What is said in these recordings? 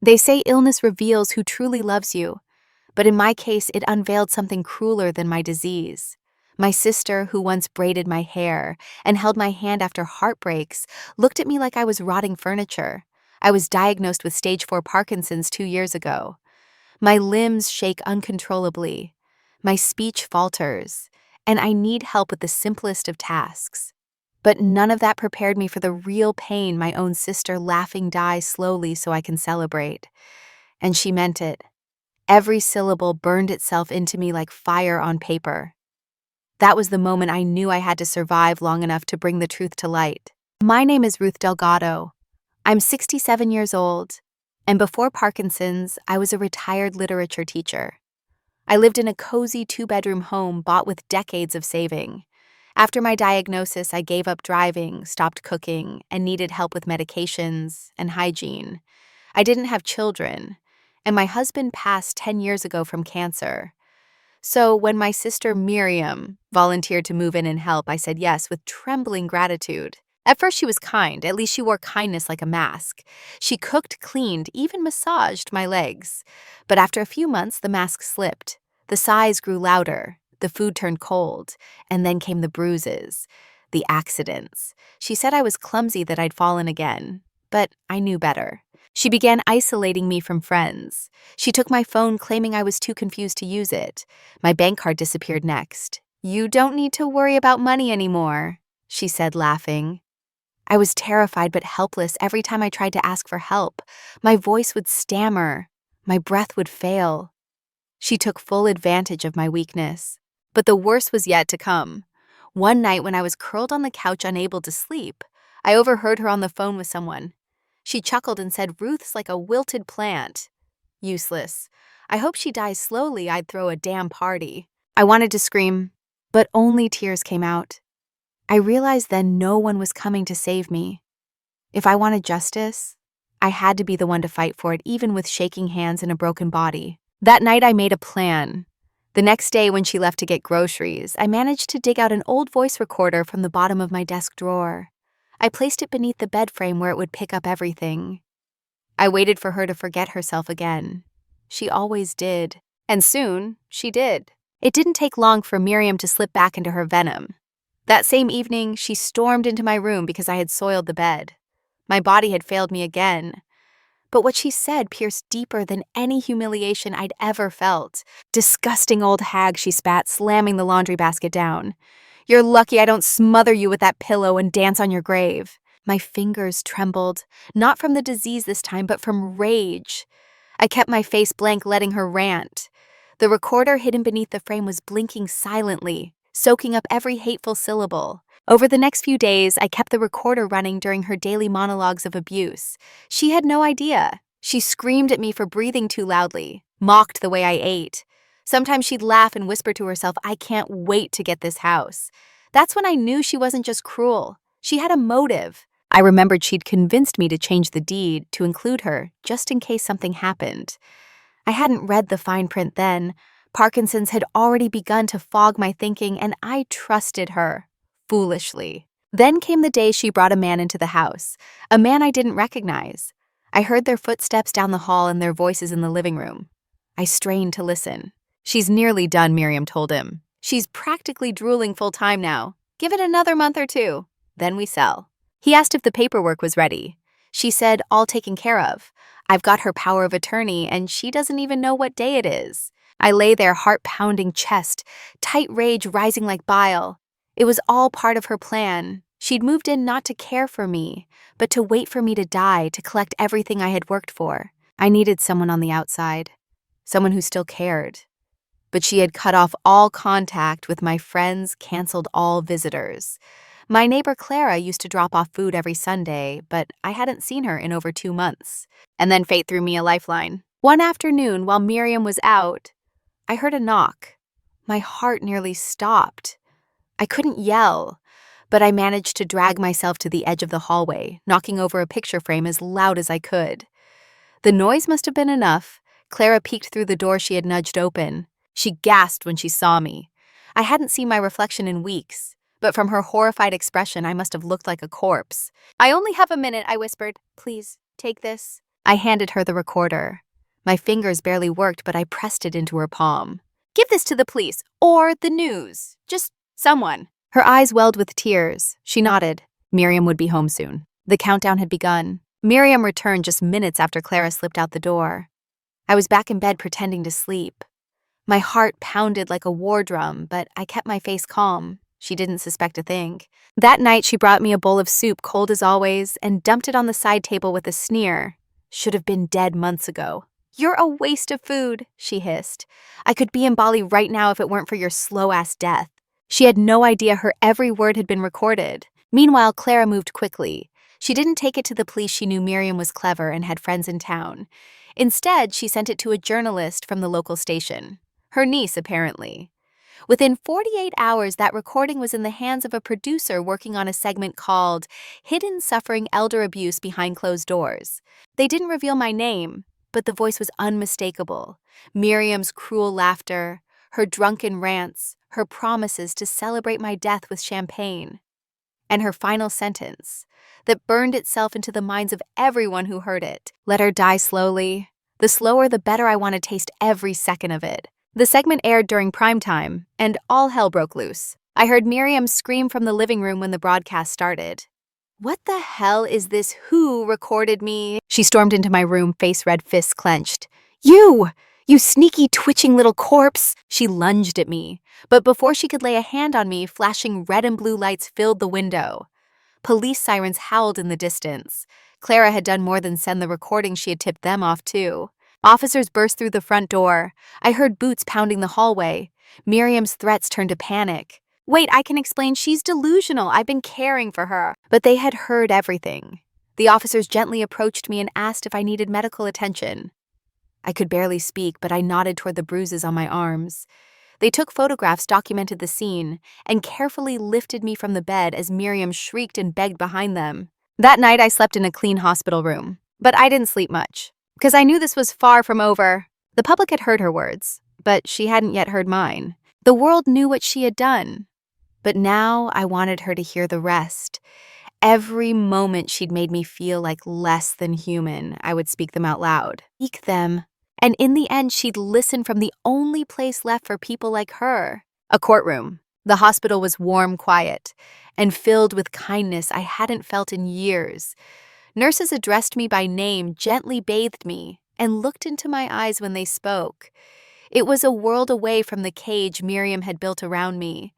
They say illness reveals who truly loves you, but in my case, it unveiled something crueler than my disease. My sister, who once braided my hair and held my hand after heartbreaks, looked at me like I was rotting furniture. I was diagnosed with stage 4 Parkinson's 2 years ago. My limbs shake uncontrollably. My speech falters, and I need help with the simplest of tasks. But none of that prepared me for the real pain my own sister laughing dies slowly so I can celebrate. And she meant it. Every syllable burned itself into me like fire on paper. That was the moment I knew I had to survive long enough to bring the truth to light. My name is Ruth Delgado. I'm 67 years old, and before Parkinson's, I was a retired literature teacher. I lived in a cozy 2-bedroom home bought with decades of saving. After my diagnosis, I gave up driving, stopped cooking, and needed help with medications and hygiene. I didn't have children, and my husband passed 10 years ago from cancer. So when my sister Miriam volunteered to move in and help, I said yes with trembling gratitude. At first she was kind, at least she wore kindness like a mask. She cooked, cleaned, even massaged my legs. But after a few months, the mask slipped. The sighs grew louder, the food turned cold, and then came the bruises, the accidents. She said I was clumsy, that I'd fallen again, but I knew better. She began isolating me from friends. She took my phone, claiming I was too confused to use it. My bank card disappeared next. "You don't need to worry about money anymore," she said, laughing. I was terrified but helpless every time I tried to ask for help. My voice would stammer. My breath would fail. She took full advantage of my weakness. But the worst was yet to come. One night when I was curled on the couch unable to sleep, I overheard her on the phone with someone. She chuckled and said, "Ruth's like a wilted plant." Useless. I hope she dies slowly. I'd throw a damn party. I wanted to scream, but only tears came out. I realized then no one was coming to save me. If I wanted justice, I had to be the one to fight for it, even with shaking hands and a broken body. That night I made a plan. The next day when she left to get groceries, I managed to dig out an old voice recorder from the bottom of my desk drawer. I placed it beneath the bed frame where it would pick up everything. I waited for her to forget herself again. She always did. And soon, she did. It didn't take long for Miriam to slip back into her venom. That same evening, she stormed into my room because I had soiled the bed. My body had failed me again. But what she said pierced deeper than any humiliation I'd ever felt. "Disgusting old hag," she spat, slamming the laundry basket down. "You're lucky I don't smother you with that pillow and dance on your grave." My fingers trembled, not from the disease this time, but from rage. I kept my face blank, letting her rant. The recorder hidden beneath the frame was blinking silently, soaking up every hateful syllable. Over the next few days, I kept the recorder running during her daily monologues of abuse. She had no idea. She screamed at me for breathing too loudly, mocked the way I ate. Sometimes she'd laugh and whisper to herself, "I can't wait to get this house." That's when I knew she wasn't just cruel. She had a motive. I remembered she'd convinced me to change the deed to include her, just in case something happened. I hadn't read the fine print then. Parkinson's had already begun to fog my thinking, and I trusted her. Foolishly. Then came the day she brought a man into the house, a man I didn't recognize. I heard their footsteps down the hall and their voices in the living room. I strained to listen. "She's nearly done," Miriam told him. "She's practically drooling full-time now. Give it another month or two. Then we sell." He asked if the paperwork was ready. She said, "All taken care of. I've got her power of attorney, and she doesn't even know what day it is." I lay there, heart-pounding chest, tight rage rising like bile. It was all part of her plan. She'd moved in not to care for me, but to wait for me to die, to collect everything I had worked for. I needed someone on the outside, someone who still cared. But she had cut off all contact with my friends, canceled all visitors. My neighbor Clara used to drop off food every Sunday, but I hadn't seen her in over 2 months. And then fate threw me a lifeline. One afternoon, while Miriam was out, I heard a knock. My heart nearly stopped. I couldn't yell, but I managed to drag myself to the edge of the hallway, knocking over a picture frame as loud as I could. The noise must have been enough. Clara peeked through the door she had nudged open. She gasped when she saw me. I hadn't seen my reflection in weeks, but from her horrified expression, I must have looked like a corpse. "I only have a minute," I whispered. "Please, take this." I handed her the recorder. My fingers barely worked, but I pressed it into her palm. "Give this to the police, or the news. Just someone." Her eyes welled with tears. She nodded. Miriam would be home soon. The countdown had begun. Miriam returned just minutes after Clara slipped out the door. I was back in bed pretending to sleep. My heart pounded like a war drum, but I kept my face calm. She didn't suspect a thing. That night, she brought me a bowl of soup, cold as always, and dumped it on the side table with a sneer. "Should have been dead months ago." "You're a waste of food," she hissed. "I could be in Bali right now if it weren't for your slow-ass death." She had no idea her every word had been recorded. Meanwhile, Clara moved quickly. She didn't take it to the police. She knew Miriam was clever and had friends in town. Instead, she sent it to a journalist from the local station. Her niece, apparently. Within 48 hours, that recording was in the hands of a producer working on a segment called Hidden Suffering Elder Abuse Behind Closed Doors. They didn't reveal my name, but the voice was unmistakable. Miriam's cruel laughter, her drunken rants, her promises to celebrate my death with champagne. And her final sentence, that burned itself into the minds of everyone who heard it. "Let her die slowly. The slower, the better. I want to taste every second of it." The segment aired during prime time, and all hell broke loose. I heard Miriam scream from the living room when the broadcast started. "What the hell is this? Who recorded me?" She stormed into my room, face red, fists clenched. You sneaky, twitching little corpse!" She lunged at me, but before she could lay a hand on me, flashing red and blue lights filled the window. Police sirens howled in the distance. Clara had done more than send the recording. She had tipped them off, too. Officers burst through the front door. I heard boots pounding the hallway. Miriam's threats turned to panic. "Wait, I can explain. She's delusional. I've been caring for her." But they had heard everything. The officers gently approached me and asked if I needed medical attention. I could barely speak, but I nodded toward the bruises on my arms. They took photographs, documented the scene, and carefully lifted me from the bed as Miriam shrieked and begged behind them. That night, I slept in a clean hospital room. But I didn't sleep much, because I knew this was far from over. The public had heard her words, but she hadn't yet heard mine. The world knew what she had done. But now I wanted her to hear the rest. Every moment she'd made me feel like less than human, I would speak them out loud. Speak them. And in the end, she'd listen from the only place left for people like her. A courtroom. The hospital was warm, quiet, and filled with kindness I hadn't felt in years. Nurses addressed me by name, gently bathed me, and looked into my eyes when they spoke. It was a world away from the cage Miriam had built around me.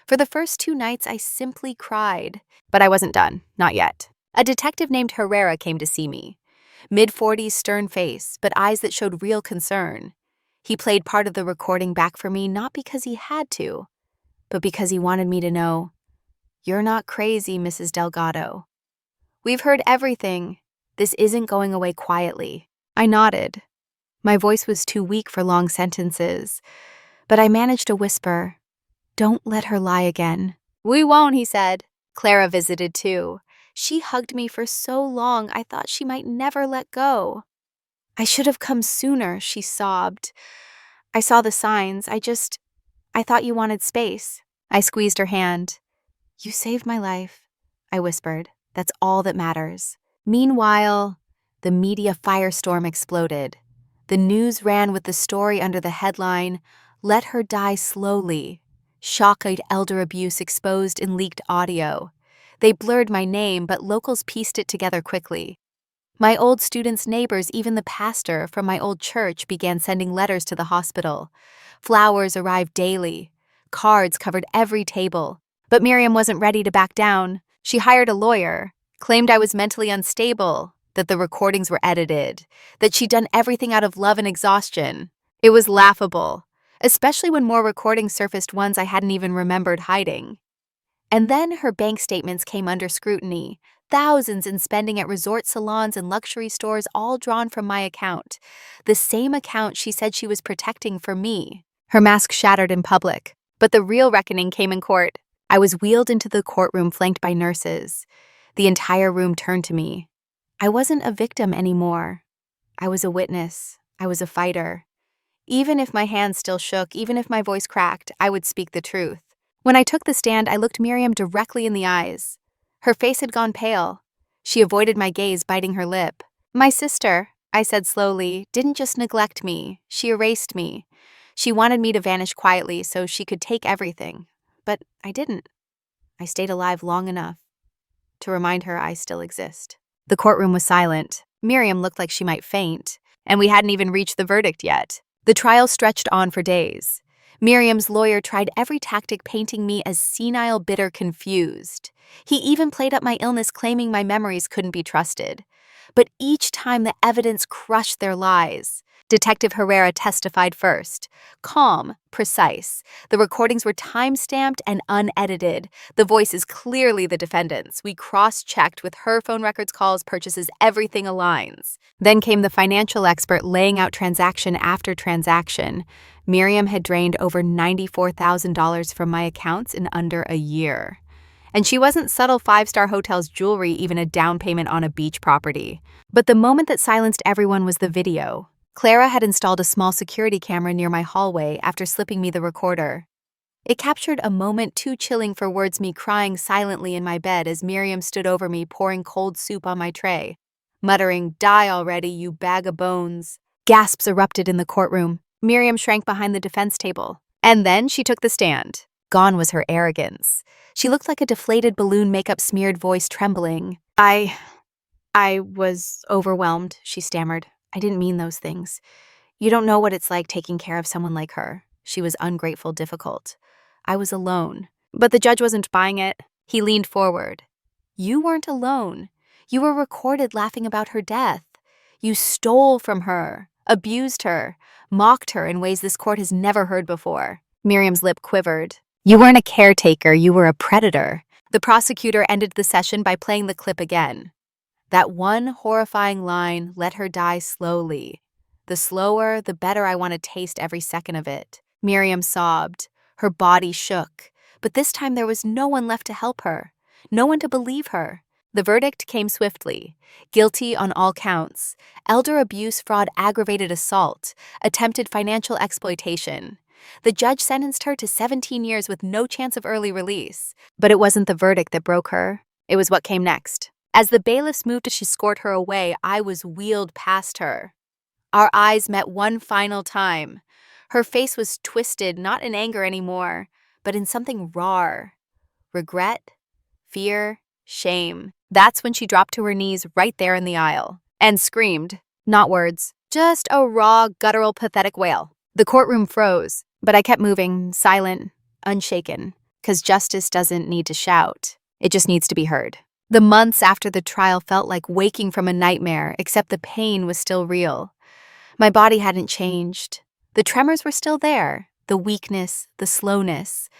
For the first 2 nights, I simply cried. But I wasn't done. Not yet. A detective named Herrera came to see me. Mid-40s, stern face, but eyes that showed real concern. He played part of the recording back for me, not because he had to, but because he wanted me to know, "You're not crazy, Mrs. Delgado. We've heard everything. This isn't going away quietly." I nodded. My voice was too weak for long sentences, but I managed to whisper, "Don't let her lie again." "We won't," he said. Clara visited too. She hugged me for so long, I thought she might never let go. "I should have come sooner," she sobbed. "I saw the signs. I thought you wanted space." I squeezed her hand. "You saved my life," I whispered. "That's all that matters." Meanwhile, the media firestorm exploded. The news ran with the story under the headline, "Let her die slowly. Shocked elder abuse exposed in leaked audio." They blurred my name, but locals pieced it together quickly. My old students' neighbors, even the pastor from my old church, began sending letters to the hospital. Flowers arrived daily. Cards covered every table. But Miriam wasn't ready to back down. She hired a lawyer, claimed I was mentally unstable, that the recordings were edited, that she'd done everything out of love and exhaustion. It was laughable, especially when more recordings surfaced, ones I hadn't even remembered hiding. And then her bank statements came under scrutiny, thousands in spending at resort salons and luxury stores, all drawn from my account, the same account she said she was protecting for me. Her mask shattered in public, but the real reckoning came in court. I was wheeled into the courtroom flanked by nurses. The entire room turned to me. I wasn't a victim anymore. I was a witness. I was a fighter. Even if my hands still shook, even if my voice cracked, I would speak the truth. When I took the stand, I looked Miriam directly in the eyes. Her face had gone pale. She avoided my gaze, biting her lip. "My sister," I said slowly, didn't just neglect me, she erased me. She wanted me to vanish quietly so she could take everything. But I didn't. I stayed alive long enough to remind her I still exist. The courtroom was silent. Miriam looked like she might faint, and we hadn't even reached the verdict yet. The trial stretched on for days. Miriam's lawyer tried every tactic, painting me as senile, bitter, confused. He even played up my illness, claiming my memories couldn't be trusted. But each time the evidence crushed their lies. Detective Herrera testified first. Calm, precise. The recordings were time-stamped and unedited. The voice is clearly the defendant's. We cross-checked with her phone records, calls, purchases, everything aligns. Then came the financial expert laying out transaction after transaction. Miriam had drained over $94,000 from my accounts in under a year. And she wasn't subtle five-star hotels jewelry, even a down payment on a beach property. But the moment that silenced everyone was the video. Clara had installed a small security camera near my hallway after slipping me the recorder. It captured a moment too chilling for words, me crying silently in my bed as Miriam stood over me, pouring cold soup on my tray, muttering, "Die already, you bag of bones." Gasps erupted in the courtroom. Miriam shrank behind the defense table. And then she took the stand. Gone was her arrogance. She looked like a deflated balloon, makeup smeared, voice trembling. I was overwhelmed, she stammered. I didn't mean those things. You don't know what it's like taking care of someone like her. She was ungrateful, difficult. I was alone. But the judge wasn't buying it. He leaned forward. You weren't alone. You were recorded laughing about her death. You stole from her, abused her, mocked her in ways this court has never heard before. Miriam's lip quivered. You weren't a caretaker, you were a predator. The prosecutor ended the session by playing the clip again. That one horrifying line, let her die slowly. The slower, the better. I want to taste every second of it. Miriam sobbed. Her body shook. But this time there was no one left to help her. No one to believe her. The verdict came swiftly. Guilty on all counts. Elder abuse, fraud, aggravated assault, attempted financial exploitation. The judge sentenced her to 17 years with no chance of early release. But it wasn't the verdict that broke her. It was what came next. As the bailiffs moved to escort her away, I was wheeled past her. Our eyes met one final time. Her face was twisted, not in anger anymore, but in something raw. Regret, fear, shame. That's when she dropped to her knees right there in the aisle and screamed. Not words, just a raw, guttural, pathetic wail. The courtroom froze, but I kept moving, silent, unshaken, because justice doesn't need to shout. It just needs to be heard. The months after the trial felt like waking from a nightmare, except the pain was still real. My body hadn't changed. The tremors were still there, the weakness, the slowness.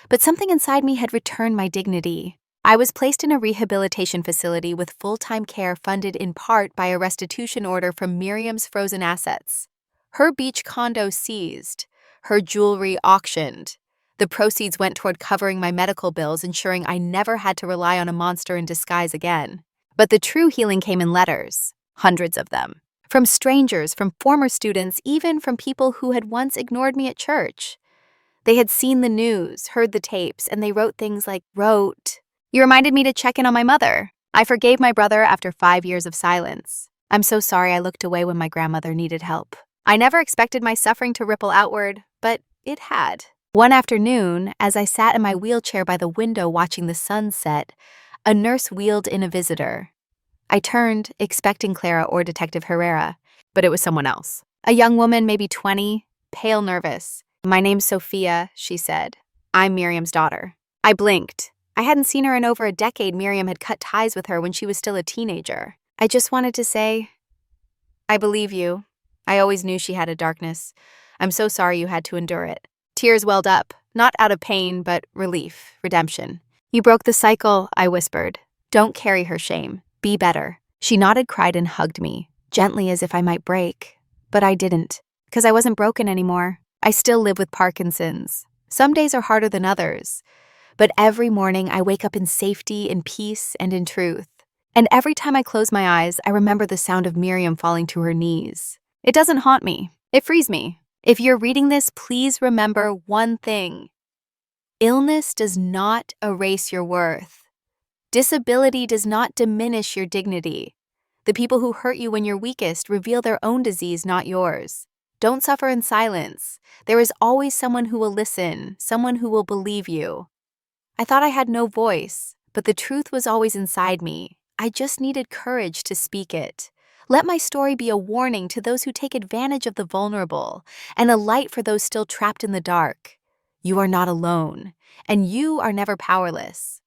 But something inside me had returned my dignity. I was placed in a rehabilitation facility with full-time care funded in part by a restitution order from Miriam's frozen assets. Her beach condo seized, her jewelry auctioned. The proceeds went toward covering my medical bills, ensuring I never had to rely on a monster in disguise again. But the true healing came in letters, hundreds of them. From strangers, from former students, even from people who had once ignored me at church. They had seen the news, heard the tapes, and they wrote things like, "You reminded me to check in on my mother. I forgave my brother after 5 years of silence. I'm so sorry I looked away when my grandmother needed help. I never expected my suffering to ripple outward, but it had." One afternoon, as I sat in my wheelchair by the window watching the sun set, a nurse wheeled in a visitor. I turned, expecting Clara or Detective Herrera, but it was someone else. A young woman, maybe 20, pale, nervous. "My name's Sophia," she said. "I'm Miriam's daughter." I blinked. I hadn't seen her in over a decade. Miriam had cut ties with her when she was still a teenager. I just wanted to say, "I believe you. I always knew she had a darkness. I'm so sorry you had to endure it." Tears welled up, not out of pain, but relief, redemption. "You broke the cycle," I whispered. "Don't carry her shame. Be better." She nodded, cried, and hugged me, gently as if I might break. But I didn't, because I wasn't broken anymore. I still live with Parkinson's. Some days are harder than others. But every morning I wake up in safety, in peace, and in truth. And every time I close my eyes, I remember the sound of Miriam falling to her knees. It doesn't haunt me. It frees me. If you're reading this, please remember one thing. Illness does not erase your worth. Disability does not diminish your dignity. The people who hurt you when you're weakest reveal their own disease, not yours. Don't suffer in silence. There is always someone who will listen, someone who will believe you. I thought I had no voice, but the truth was always inside me. I just needed courage to speak it. Let my story be a warning to those who take advantage of the vulnerable, and a light for those still trapped in the dark. You are not alone, and you are never powerless.